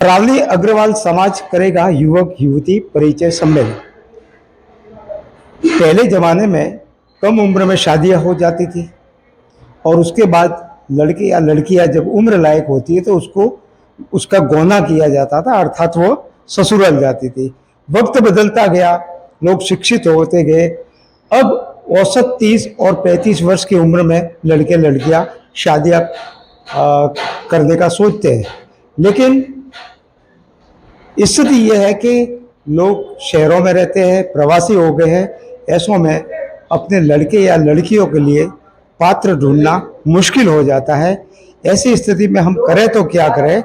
रावली अग्रवाल समाज करेगा युवक युवती परिचय सम्मेलन। पहले जमाने में कम उम्र में शादियां हो जाती थी और उसके बाद लड़के या लड़कियां जब उम्र लायक होती है तो उसको उसका गौना किया जाता था, अर्थात वो ससुराल जाती थी। वक्त बदलता गया, लोग शिक्षित होते गए। अब औसत 30 और 35 वर्ष की उम्र में लड़के लड़कियां शादियां करने का सोचते हैं। लेकिन स्थिति यह है कि लोग शहरों में रहते हैं, प्रवासी हो गए हैं। ऐसों में अपने लड़के या लड़कियों के लिए पात्र ढूंढना मुश्किल हो जाता है। ऐसी स्थिति में हम करें तो क्या करें?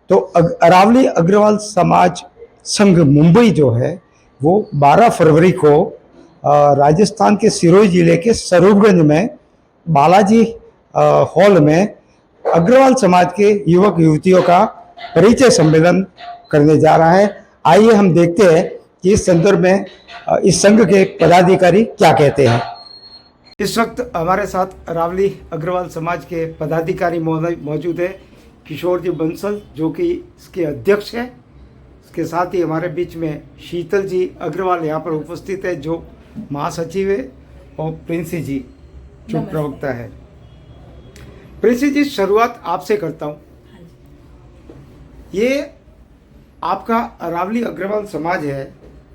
तो अरावली अग्रवाल समाज संघ मुंबई जो है वो 12 फरवरी को राजस्थान के सिरोही जिले के स्वरूपगंज में बालाजी हॉल में अग्रवाल समाज के युवक युवतियों का परिचय सम्मेलन करने जा रहा है। आइए हम देखते हैं कि इस संदर्भ में इस संघ के पदाधिकारी क्या कहते हैं। इस वक्त हमारे साथ अरावली अग्रवाल समाज के पदाधिकारी मौजूद है, किशोर जी बंसल, जो कि इसके अध्यक्ष हैं। इसके साथ ही हमारे बीच में शीतल जी अग्रवाल यहाँ पर उपस्थित है, जो महासचिव है, और प्रिंसी जी जो प्रवक्ता है। प्रिंसी जी, शुरुआत आपसे करता हूँ। ये आपका अरावली अग्रवाल समाज है,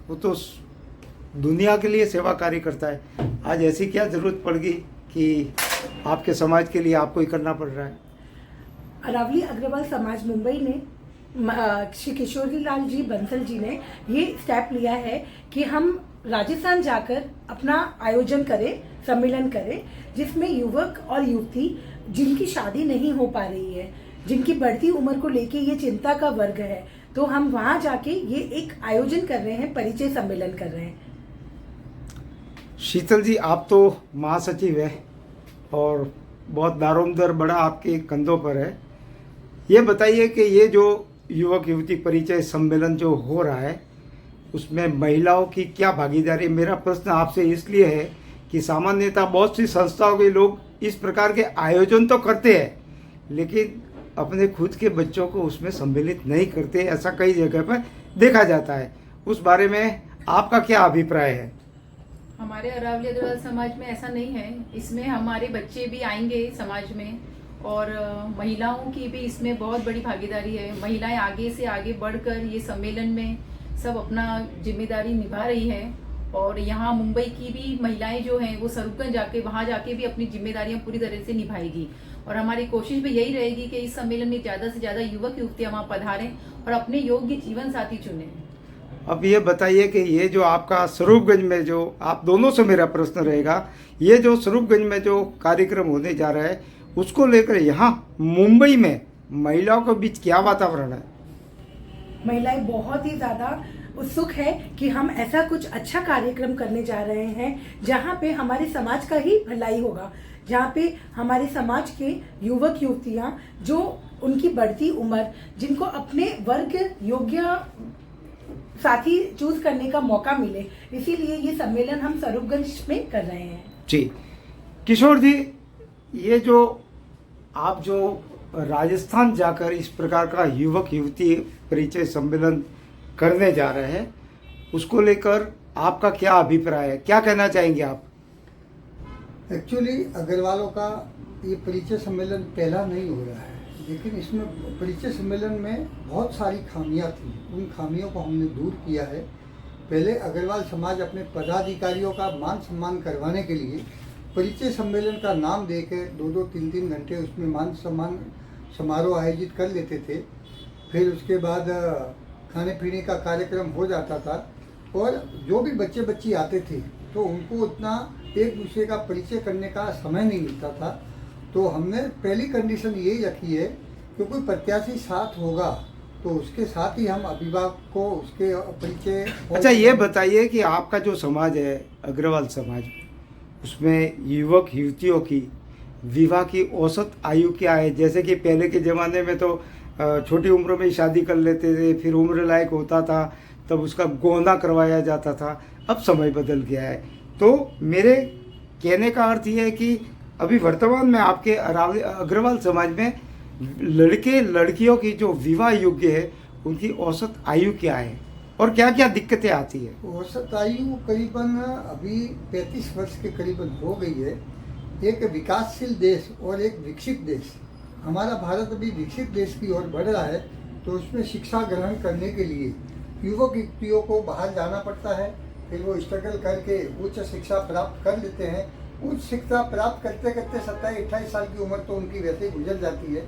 वो तो दुनिया के लिए सेवा कार्य करता है। आज ऐसी क्या जरूरत पड़ गई कि आपके समाज के लिए आपको ही करना पड़ रहा है? अरावली अग्रवाल समाज मुंबई ने श्री किशोरी लाल जी बंसल जी ने ये स्टेप लिया है कि हम राजस्थान जाकर अपना आयोजन करें, सम्मेलन करें, जिसमें युवक और युवती जिनकी शादी नहीं हो पा रही है, जिनकी बढ़ती उम्र को लेके ये चिंता का वर्ग है, तो हम वहां जाके ये एक आयोजन कर रहे हैं, परिचय सम्मेलन कर रहे हैं। शीतल जी, आप तो महासचिव है और बहुत दारोमदार बड़ा आपके कंधों पर है। ये बताइए कि ये जो युवक युवती परिचय सम्मेलन जो हो रहा है, उसमें महिलाओं की क्या भागीदारी? मेरा प्रश्न आपसे इसलिए है कि सामान्यतः बहुत सी संस्थाओं के लोग इस प्रकार के आयोजन तो करते हैं, लेकिन अपने खुद के बच्चों को उसमें सम्मिलित नहीं करते। ऐसा कई जगह पर देखा जाता है। उस बारे में आपका क्या अभिप्राय है? हमारे अरावली अग्रवाल समाज में ऐसा नहीं है। इसमें हमारे बच्चे भी आएंगे समाज में, और महिलाओं की भी इसमें बहुत बड़ी भागीदारी है। महिलाएं आगे से आगे बढ़कर ये सम्मेलन में सब अपना जिम्मेदारी निभा रही है, और यहाँ मुंबई की भी महिलाएं जो हैं वो स्वरूपगंज जाके वहाँ जाके भी अपनी जिम्मेदारियां पूरी तरह से निभाएगी। और हमारी कोशिश भी यही रहेगी कि इस सम्मेलन में ज़्यादा से ज़्यादा युवक युवतियाँ वहाँ पधारें और अपने योग्य जीवन साथी चुनें। अब ये बताइए कि ये जो आपका स्वरूपगंज में, जो आप दोनों से मेरा प्रश्न रहेगा, ये जो स्वरूपगंज में जो कार्यक्रम होने जा रहा है, उसको लेकर यहाँ मुंबई में महिलाओं के बीच क्या वातावरण है? महिलाएं बहुत ही ज़्यादा उत्सुक है कि हम ऐसा कुछ अच्छा कार्यक्रम करने जा रहे हैं जहाँ पे हमारे समाज का ही भलाई होगा, जहाँ पे हमारे समाज के युवक युवतियाँ जो उनकी बढ़ती उम्र, जिनको अपने वर्ग योग्य साथी चूज करने का मौका मिले, इसीलिए ये सम्मेलन हम स्वरूपगंज में कर रहे हैं। जी किशोर जी, ये जो आप जो राजस्थान जाकर इस प्रकार का युवक युवती परिचय सम्मेलन करने जा रहे हैं, उसको लेकर आपका क्या अभिप्राय है? क्या कहना चाहेंगे आप? एक्चुअली अग्रवालों का ये परिचय सम्मेलन पहला नहीं हो रहा है, लेकिन इसमें परिचय सम्मेलन में बहुत सारी खामियां थी। उन खामियों को हमने दूर किया है। पहले अग्रवाल समाज अपने पदाधिकारियों का मान सम्मान करवाने के लिए परिचय सम्मेलन का नाम देकर 2-2, 3-3 घंटे उसमें मान सम्मान समारोह आयोजित कर लेते थे। फिर उसके बाद खाने पीने का कार्यक्रम हो जाता था, और जो भी बच्चे बच्ची आते थे तो उनको उतना एक दूसरे का परिचय करने का समय नहीं मिलता था। तो हमने पहली कंडीशन यही रखी है कि कोई प्रत्याशी साथ होगा तो उसके साथ ही हम अभिभावक को उसके परिचय। अच्छा, ये बताइए कि आपका जो समाज है अग्रवाल समाज, उसमें युवक युवतियों की विवाह की औसत आयु क्या है? जैसे कि पहले के ज़माने में तो छोटी उम्र में ही शादी कर लेते थे, फिर उम्र लायक होता था तब उसका गौना करवाया जाता था। अब समय बदल गया है। तो मेरे कहने का अर्थ ये है कि अभी वर्तमान में आपके अग्रवाल समाज में लड़के लड़कियों की जो विवाह योग्य है उनकी औसत आयु क्या है और क्या क्या दिक्कतें आती है? औसत आयु करीबन अभी 35 वर्ष के करीबन हो गई है। एक विकासशील देश और एक विकसित देश, हमारा भारत अभी विकसित देश की ओर बढ़ रहा है, तो उसमें शिक्षा ग्रहण करने के लिए युवक युवतियों को बाहर जाना पड़ता है। फिर वो स्ट्रगल करके उच्च शिक्षा प्राप्त कर लेते हैं। उच्च शिक्षा प्राप्त करते करते 27-28 साल की उम्र तो उनकी वैसे ही गुजर जाती है।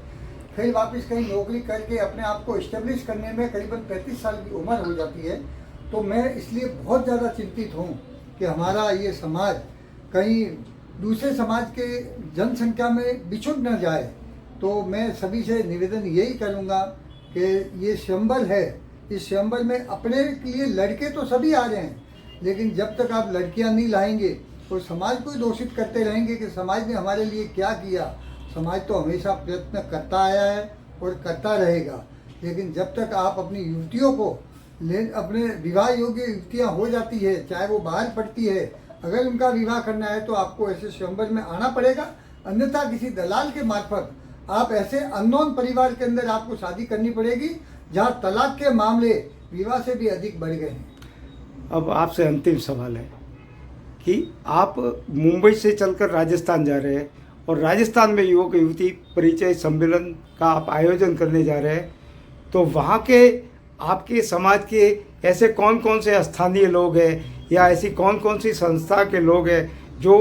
फिर वापस कहीं नौकरी करके अपने आप को इस्टेब्लिश करने में करीबन 35 साल की उम्र हो जाती है। तो मैं इसलिए बहुत ज़्यादा चिंतित हूँ कि हमारा ये समाज कहीं दूसरे समाज के जनसंख्या में बिछुड़ न जाए। तो मैं सभी से निवेदन यही करूँगा कि ये संबल है, इस संबल में अपने लिए लड़के तो सभी आ रहे हैं, लेकिन जब तक आप लड़कियां नहीं लाएंगे तो समाज को ही दोषित करते रहेंगे कि समाज ने हमारे लिए क्या किया। समाज तो हमेशा प्रयत्न करता आया है और करता रहेगा, लेकिन जब तक आप अपनी युवतियों को अपने विवाह योग्य युवतियाँ हो जाती है, चाहे वो बाहर पढ़ती है, अगर उनका विवाह करना है तो आपको ऐसे स्वयंवर में आना पड़ेगा। अन्यथा किसी दलाल के मार्फत आप ऐसे अननोन परिवार के अंदर आपको शादी करनी पड़ेगी, जहाँ तलाक के मामले विवाह से भी अधिक बढ़ गए हैं। अब आपसे अंतिम सवाल है कि आप मुंबई से चलकर राजस्थान जा रहे हैं और राजस्थान में युवक युवती परिचय सम्मेलन का आप आयोजन करने जा रहे हैं, तो वहाँ के आपके समाज के ऐसे कौन कौन से स्थानीय लोग हैं या ऐसी कौन कौन सी संस्था के लोग हैं जो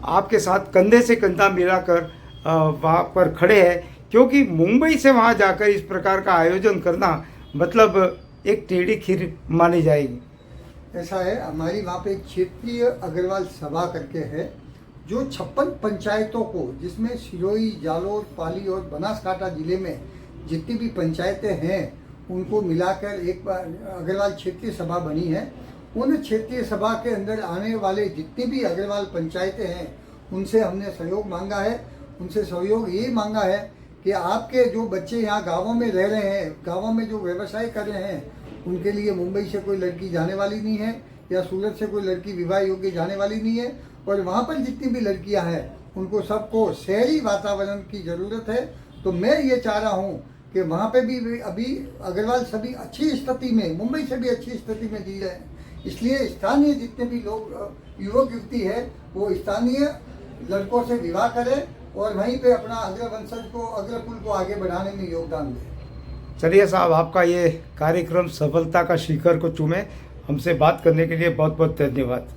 आपके साथ कंधे से कंधा मिलाकर वहाँ पर खड़े हैं? क्योंकि मुंबई से वहाँ जाकर इस प्रकार का आयोजन करना मतलब एक टेढ़ी खीर मानी जाएगी। ऐसा है, हमारी वहाँ पे एक क्षेत्रीय अग्रवाल सभा करके है, जो 56 पंचायतों को, जिसमें सिरोही, जालोर, पाली और बनासकांठा जिले में जितनी भी पंचायतें हैं उनको मिलाकर एक अग्रवाल क्षेत्रीय सभा बनी है। उन क्षेत्रीय सभा के अंदर आने वाले जितनी भी अग्रवाल पंचायतें हैं उनसे हमने सहयोग मांगा है। उनसे सहयोग ये मांगा है कि आपके जो बच्चे यहाँ गाँवों में रह रहे हैं, गाँवों में जो व्यवसाय कर रहे हैं, उनके लिए मुंबई से कोई लड़की जाने वाली नहीं है या सूरत से कोई लड़की विवाह योग्य जाने वाली नहीं है। और वहाँ पर जितनी भी लड़कियाँ हैं उनको सबको शहरी वातावरण की ज़रूरत है। तो मैं ये चाह रहा हूँ कि वहाँ पे भी अभी अग्रवाल सभी अच्छी स्थिति में, मुंबई से भी अच्छी स्थिति में जी रहे हैं। इसलिए स्थानीय जितने भी लोग युवक युवती है वो स्थानीय लड़कों से विवाह करें और वहीं पे अपना अग्रवंशज को, अग्रकुल को आगे बढ़ाने में योगदान दें। चलिए साहब, आपका ये कार्यक्रम सफलता का शिखर को चूमे। हमसे बात करने के लिए बहुत बहुत धन्यवाद।